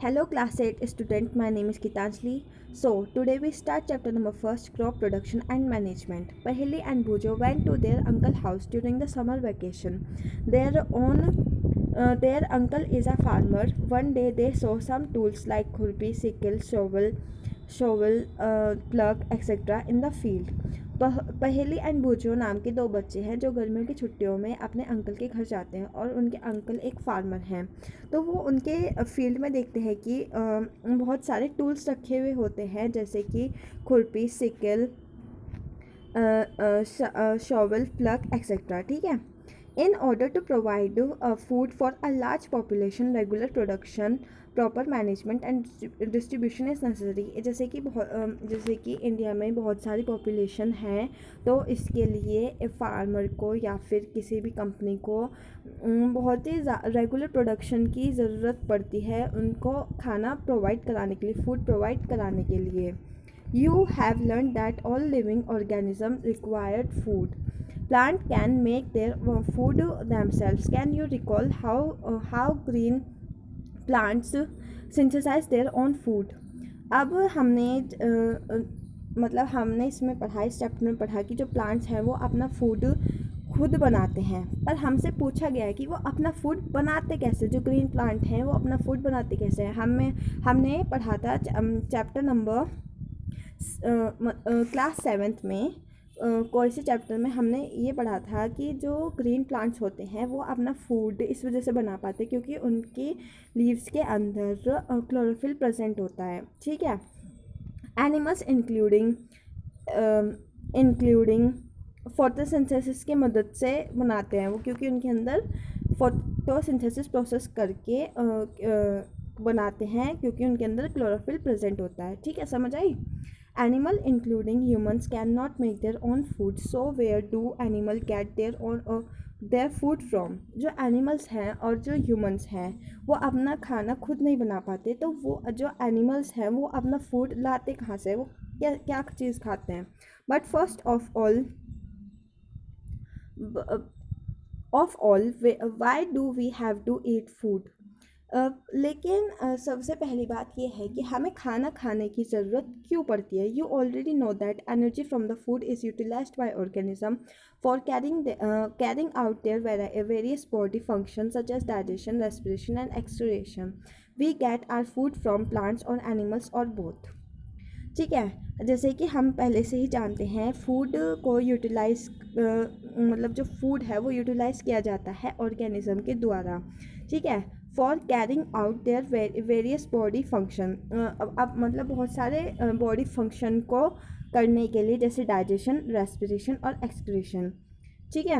Hello class 8 student, my name is Gitanjali. So today we start chapter number first, crop production and management. Paheli and Bujo went to their uncle's house during the summer vacation. Their uncle is a farmer. One day they saw some tools like khurpi, sickle, shovel, plug, etc. in the field. पहेली and बूजो नाम के दो बच्चे हैं जो गर्मियों की छुट्टियों में अपने अंकल के घर जाते हैं और उनके अंकल एक फार्मर हैं। तो वो उनके फील्ड में देखते हैं कि बहुत सारे टूल्स रखे हुए होते हैं, जैसे कि खुरपी, सिकल, शॉवल, प्लग एक्सेट्रा। ठीक है। In order to provide food for a large population, regular production, proper management and distribution is necessary. जैसे कि इंडिया में बहुत सारी पॉपुलेशन है, तो इसके लिए फार्मर को या फिर किसी भी कंपनी को बहुत ही रेगुलर प्रोडक्शन की ज़रूरत पड़ती है उनको खाना प्रोवाइड कराने के लिए, फूड प्रोवाइड कराने के लिए। You have learn that all living organism required food. Plant can make their food themselves. Can you recall how green plants synthesize their own food? अब हमने इसमें पढ़ा, इस चैप्टर में पढ़ा कि जो प्लांट्स हैं वो अपना फूड खुद बनाते हैं, पर हमसे पूछा गया है कि वो अपना फूड बनाते कैसे। जो ग्रीन प्लांट हैं वो अपना फूड बनाते कैसे हैं। हमने पढ़ा था चैप्टर नंबर क्लास 7 में कोई से चैप्टर में हमने ये पढ़ा था कि जो ग्रीन प्लांट्स होते हैं वो अपना फूड इस वजह से बना पाते हैं क्योंकि उनकी लीव्स के अंदर क्लोरोफिल प्रेजेंट होता है। ठीक है। एनिमल्स इंक्लूडिंग फोटोसिंथेसिस की मदद से बनाते हैं वो, क्योंकि उनके अंदर फोटोसिंथेसिस प्रोसेस करके बनाते हैं क्योंकि उनके अंदर क्लोरोफिल प्रेजेंट होता है। ठीक है, समझ आई। Animal including humans cannot make their own food, so where do animal get their food from? जो एनिमल्स हैं और जो ह्यूमंस हैं वो अपना खाना खुद नहीं बना पाते, तो वो जो एनिमल्स हैं वो अपना फूड लाते कहाँ से, वो क्या चीज़ खाते हैं। But first of all why do we have to eat food? लेकिन सबसे पहली बात यह है कि हमें खाना खाने की ज़रूरत क्यों पड़ती है। You already know that energy from the food is utilised by organism for carrying out their various body function such as digestion, respiration and excretion. We get our food from plants और animals और both. ठीक है। जैसे कि हम पहले से ही जानते हैं फूड को यूटिलाइज मतलब जो फूड है वो यूटिलाइज किया जाता है ऑर्गेनिज्म के द्वारा। ठीक है। For carrying out their various body function, अब मतलब बहुत सारे बॉडी फंक्शन को करने के लिए, जैसे डाइजेशन, रेस्पिरेशन और एक्सक्रीशन। ठीक है।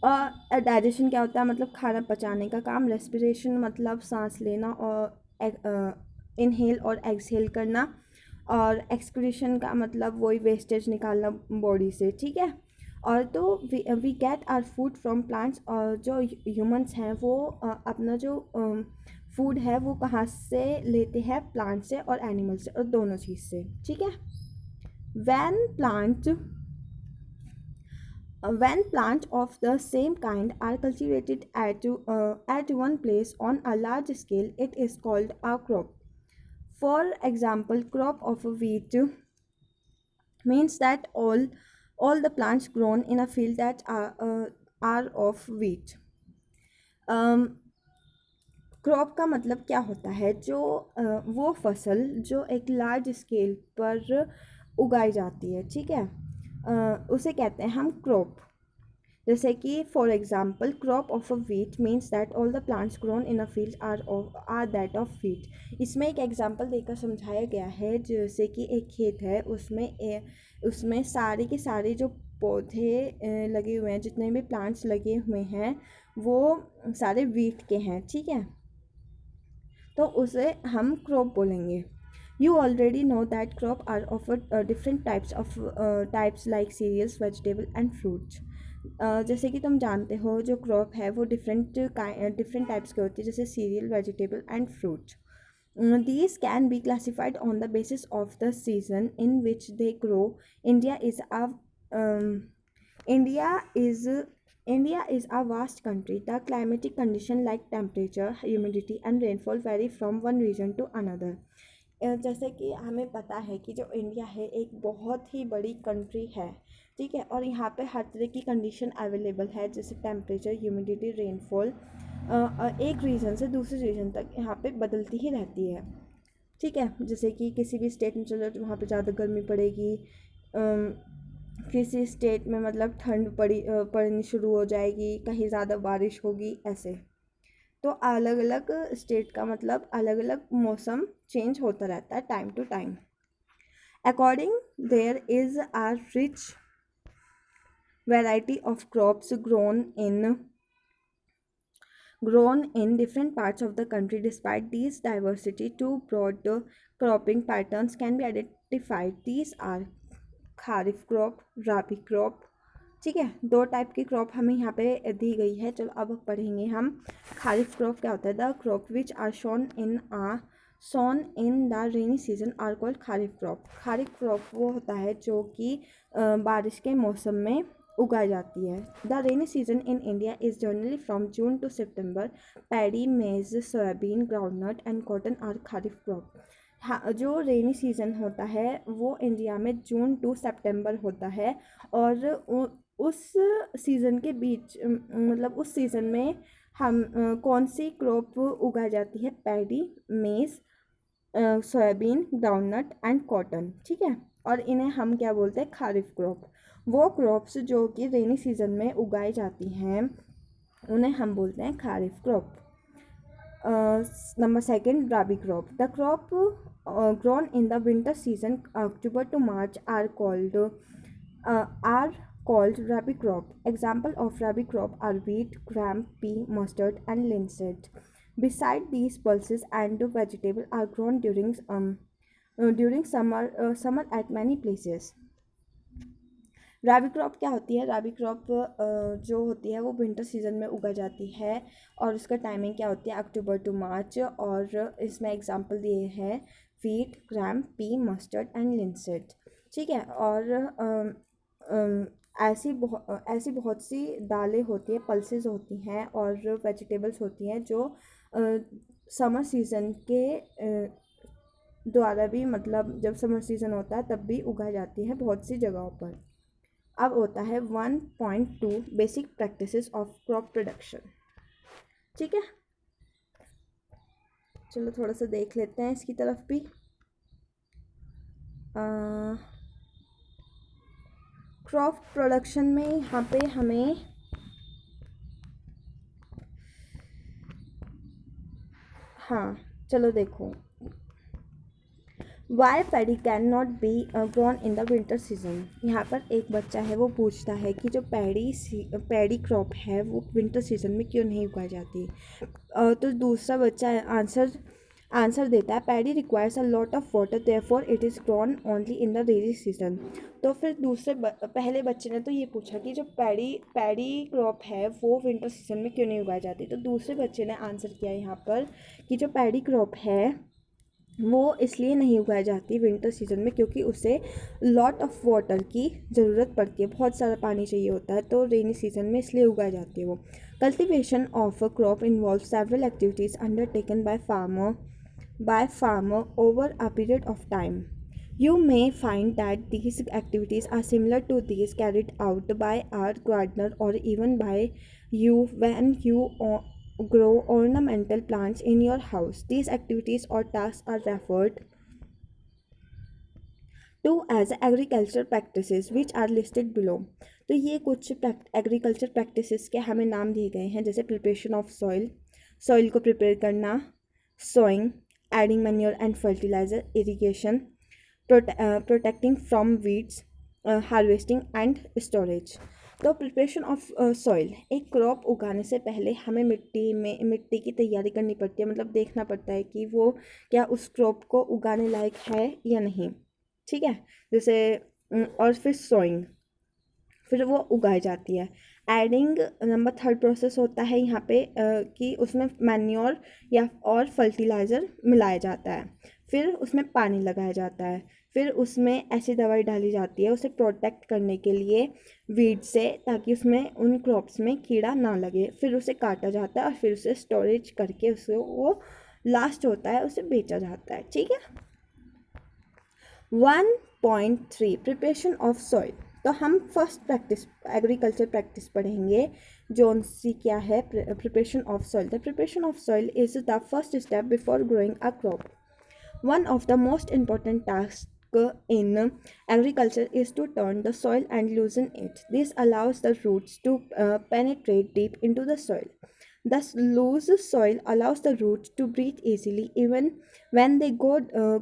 और डाइजेशन क्या होता है, मतलब खाना पचाने का काम। रेस्पिरेशन मतलब सांस लेना और इनहेल और एक्सहेल करना। और एक्सक्रीशन का मतलब वही वेस्टेज निकालना बॉडी से। ठीक है। और तो we get our food from plants, और जो ह्यूमंस हैं वो अपना जो फूड है वो कहाँ से लेते हैं, प्लांट से और एनिमल से, और दोनों चीज़ से। ठीक है। When plants of the same kind are cultivated at one place on a large scale, it is called a crop. For example, crop of wheat means that all the plants grown in a field that are of wheat. Crop का मतलब क्या होता है, जो वो फसल जो एक लार्ज स्केल पर उगाई जाती है। ठीक है। उसे कहते हैं हम क्रॉप। जैसे कि for example, crop of a wheat means that all the plants grown in a field are that of wheat. इसमें एक एग्जाम्पल देकर समझाया गया है, जैसे कि एक खेत है, उसमें सारे के सारे जो पौधे लगे हुए हैं, जितने भी प्लांट्स लगे हुए हैं वो सारे वीट के हैं। ठीक है। तो उसे हम क्रॉप बोलेंगे। You already know that crop are of different types like cereals, vegetable and fruits. जैसे कि तुम जानते हो जो क्रॉप है वो डिफरेंट टाइप्स के होती है, जैसे serial, vegetable and fruits. These can be classified on the basis of the season in which they grow. India is India is a vast country. The climatic condition like temperature, humidity and rainfall vary from one region to another. जैसे कि हमें पता है कि जो India है एक बहुत ही बड़ी कंट्री है, ठीक है, और यहाँ पे हर तरह की कंडीशन अवेलेबल है, जैसे टेम्परेचर, ह्यूमिडिटी, रेनफॉल एक रीजन से दूसरे रीजन तक यहाँ पे बदलती ही रहती है, ठीक है। जैसे कि किसी भी स्टेट में चलो तो वहाँ पे ज़्यादा गर्मी पड़ेगी, किसी स्टेट में मतलब ठंड पड़नी शुरू हो जाएगी, कहीं ज़्यादा बारिश होगी, ऐसे। तो अलग अलग स्टेट का मतलब अलग अलग मौसम चेंज होता रहता है time to time. According there is a rich variety of crops grown in different parts of the country. Despite these diversity, two broad cropping patterns can be identified. These are kharif crop, rabi crop, ठीक है। दो type की crop हमें यहाँ पे दी गई है। चलो अब पढ़ेंगे हम खारिफ क्रॉप क्या होता है। The crop which are sown in the rainy season are called kharif crop. Kharif crop वो होता है जो कि बारिश के मौसम में उगाई जाती है। The rainy season in India is generally from June to September. Paddy, maize, soybean, groundnut and cotton are kharif crop. हाँ, जो रेनी सीज़न होता है वो इंडिया में जून टू सितंबर होता है, और उस सीज़न के बीच मतलब उस सीज़न में हम कौन सी क्रॉप उगाई जाती है, paddy, maize, soybean, groundnut and cotton, ठीक है। और इन्हें हम क्या बोलते हैं, खारिफ क्रॉप। वो क्रॉप्स जो कि रेनी सीज़न में उगाई जाती हैं उन्हें हम बोलते हैं kharif crop. Number second, rabi crop. The crop grown in the winter season, October to March, are called rabi crop. Example of rabi crop are wheat, gram, pea, mustard, and linseed. Beside these, pulses and vegetable are grown during summer at many places. Rabi crop क्या होती है। राबी crop जो होती है वो winter season में उगाई जाती है, और उसका टाइमिंग क्या होती है, अक्टूबर टू मार्च। और इसमें एग्जांपल दिए हैं wheat, gram, pea, mustard and linseed, ठीक है। और ऐसी बहुत सी दालें होती हैं, पल्सेस होती हैं और वेजिटेबल्स होती हैं जो समर सीज़न के द्वारा भी, मतलब जब समर सीज़न होता है तब भी उगाई जाती है बहुत सी जगहों पर। अब होता है 1.2 basic practices of crop production, ठीक है। चलो थोड़ा सा देख लेते हैं इसकी तरफ भी। क्रॉप प्रोडक्शन में यहाँ पे हमें हाँ चलो देखो, why paddy can not be grown in the winter season. यहाँ पर एक बच्चा है वो पूछता है कि जो पैडी क्रॉप है वो विंटर सीजन में क्यों नहीं उगाई जाती। तो दूसरा बच्चा आंसर देता है, paddy requires a lot of water, therefore it is grown only in the rainy season. तो फिर पहले बच्चे ने तो ये पूछा कि जो पैडी क्रॉप है वो विंटर सीजन में क्यों नहीं उगाई जाती। तो दूसरे बच्चे ने आंसर किया यहाँ पर कि जो पैडी क्रॉप है वो इसलिए नहीं उगाई जाती विंटर सीजन में क्योंकि उसे लॉट ऑफ वाटर की ज़रूरत पड़ती है, बहुत सारा पानी चाहिए होता है, तो रेनी सीजन में इसलिए उगाई जाती है वो। Cultivation of a crop involve several activities undertaken by farmer over a period of time. You may find that these activities are similar to these carried out by our gardener or even by you when you grow ornamental plants in your house. These activities or tasks are referred to as agriculture practices which are listed below. तो ये कुछ agriculture practices के हमें नाम दिए गए हैं, जैसे प्रिपरेशन ऑफ सॉइल को प्रिपेयर करना, sowing, adding manure and fertiliser, irrigation, protecting from weeds, harvesting and storage. तो प्रिपरेशन ऑफ सॉइल, एक क्रॉप उगाने से पहले हमें मिट्टी की तैयारी करनी पड़ती है, मतलब देखना पड़ता है कि वो क्या उस क्रॉप को उगाने लायक है या नहीं, ठीक है। जैसे और फिर सोइंग, फिर वो उगाई जाती है। एडिंग नंबर थर्ड प्रोसेस होता है यहाँ पे कि उसमें मैन्योर या और फर्टिलाइज़र मिलाया जाता है। फिर उसमें पानी लगाया जाता है, फिर उसमें ऐसी दवाई डाली जाती है उसे प्रोटेक्ट करने के लिए वीड से, ताकि उसमें उन क्रॉप्स में कीड़ा ना लगे। फिर उसे काटा जाता है और फिर उसे स्टोरेज करके उसे वो लास्ट होता है, उसे बेचा जाता है। ठीक है। 1.3 प्रिपरेशन ऑफ सॉइल। तो हम फर्स्ट प्रैक्टिस एग्रीकल्चर प्रैक्टिस पढ़ेंगे जो सी क्या है, preparation of soil. The preparation of soil is the first step before growing a crop. One of the most important tasks in agriculture is to turn the soil and loosen it. This allows the roots to penetrate deep into the soil. Thus, loose soil allows the roots to breathe easily even when they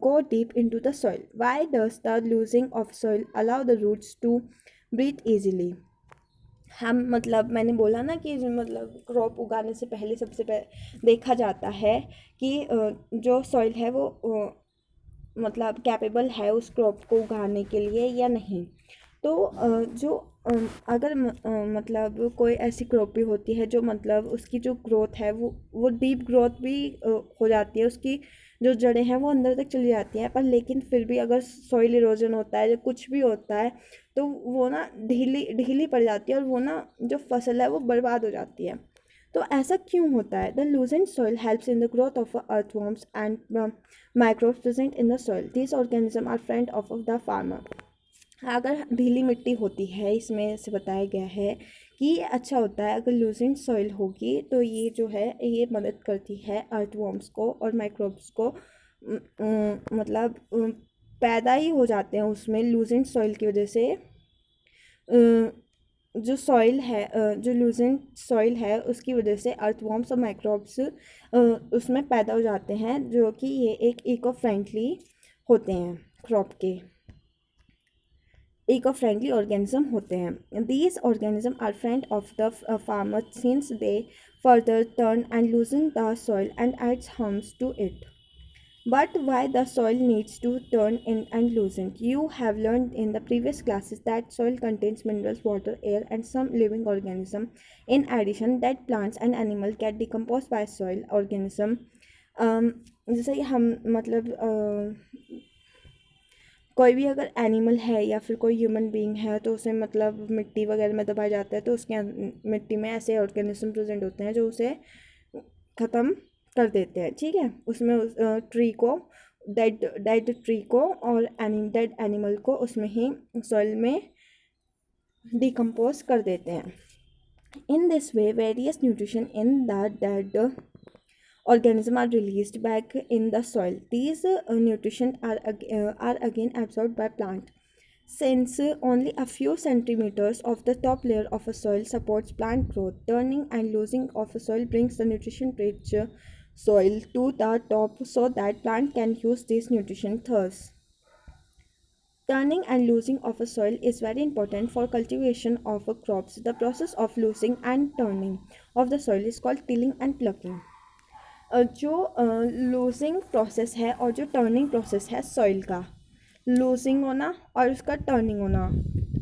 go deep into the soil. Why does the loosening of soil allow the roots to breathe easily? हम मतलब मैंने बोला ना कि मतलब crop उगाने से पहले सबसे पहले देखा जाता है कि जो सॉइल है वो मतलब कैपेबल है उस क्रॉप को उगाने के लिए या नहीं। तो जो अगर मतलब कोई ऐसी क्रॉप भी होती है जो मतलब उसकी जो ग्रोथ है वो डीप ग्रोथ भी हो जाती है, उसकी जो जड़ें हैं वो अंदर तक चली जाती हैं, पर लेकिन फिर भी अगर सॉइल इरोजन होता है या कुछ भी होता है तो वो ना ढीली ढीली पड़ जाती है और वो ना जो फसल है वो बर्बाद हो जाती है। तो ऐसा क्यों होता है? The loosened soil helps in the growth of earthworms and microbes present in the soil. These organism are friend of the farmer. अगर ढीली मिट्टी होती है, इसमें से बताया गया है कि ये अच्छा होता है अगर लूजिंग सॉइल होगी, तो ये जो है ये मदद करती है अर्थवर्म्स को और माइक्रोब्स को मतलब पैदा ही हो जाते हैं उसमें लूजिंग सॉइल की वजह से। जो सॉइल है जो लूजेंट सॉइल है उसकी वजह से अर्थवर्म्स और माइक्रोब्स उसमें पैदा हो जाते हैं, जो कि ये एक इको फ्रेंडली होते हैं, क्रॉप के इको फ्रेंडली ऑर्गेनिज्म होते हैं। These organism are friend of the farmer since they further turn and loosen the soil and adds humus to it. But why the soil needs to turn in and loosen? You have learned in the previous classes that soil contains minerals, water, air, and some living organism. In addition, that plants and animals get decomposed by soil organism. जैसे कि हम मतलब कोई भी अगर animal है या फिर कोई ह्यूमन बीइंग है तो उसे मतलब मिट्टी वगैरह में दबाया जाता है, तो उसके मिट्टी में ऐसे ऑर्गेनिज्म प्रेजेंट होते हैं जो उसे ख़त्म कर देते हैं। ठीक है। उसमें ट्री को डेड ट्री को और डेड एनिमल को उसमें ही सॉइल में डिकम्पोज कर देते हैं। In this way various nutrition in the dead organisms are released back in the soil. These nutrition are again absorbed by plant. Since only a few centimeters of the top layer of a soil supports plant growth, turning and loosening of a soil brings the nutrition-rich soil to the top so that plant can use this nutrition. Thus, turning and loosening of a soil is very important for cultivation of crops. The process of loosening and turning of the soil is called tilling and plucking. जो losing process है और जो turning process है soil का, losing होना और उसका turning होना,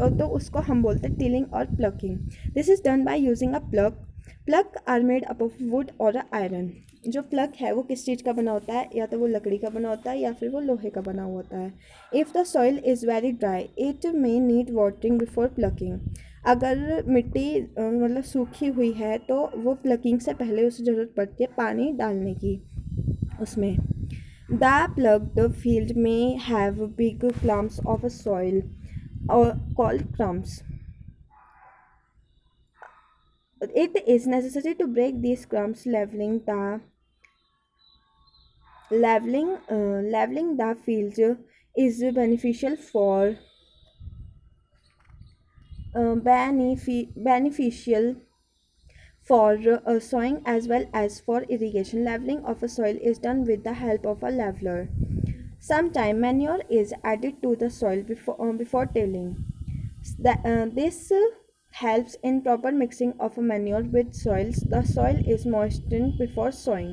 और तो उसको हम बोलते हैं टिलिंग और ploughing. This is done by using a plough. Plough are made up of wood और आयरन। जो प्लग है वो किस चीज़ का बना होता है? या तो वो लकड़ी का बना होता है या फिर वो लोहे का बना हुआ होता है। If the soil is very dry it may need watering before plucking. अगर मिट्टी मतलब सूखी हुई है तो वो प्लकिंग से पहले उसे ज़रूरत पड़ती है पानी डालने की उसमें। द प्लग्ड फील्ड में have big clumps of soil और called crumbs. It is necessary to break these crumbs, leveling the fields is beneficial for sowing as well as for irrigation. Leveling of a soil is done with the help of a leveler. Sometimes manure is added to the soil before tilling. This helps in proper mixing of manure with soils. The soil is moistened before sowing.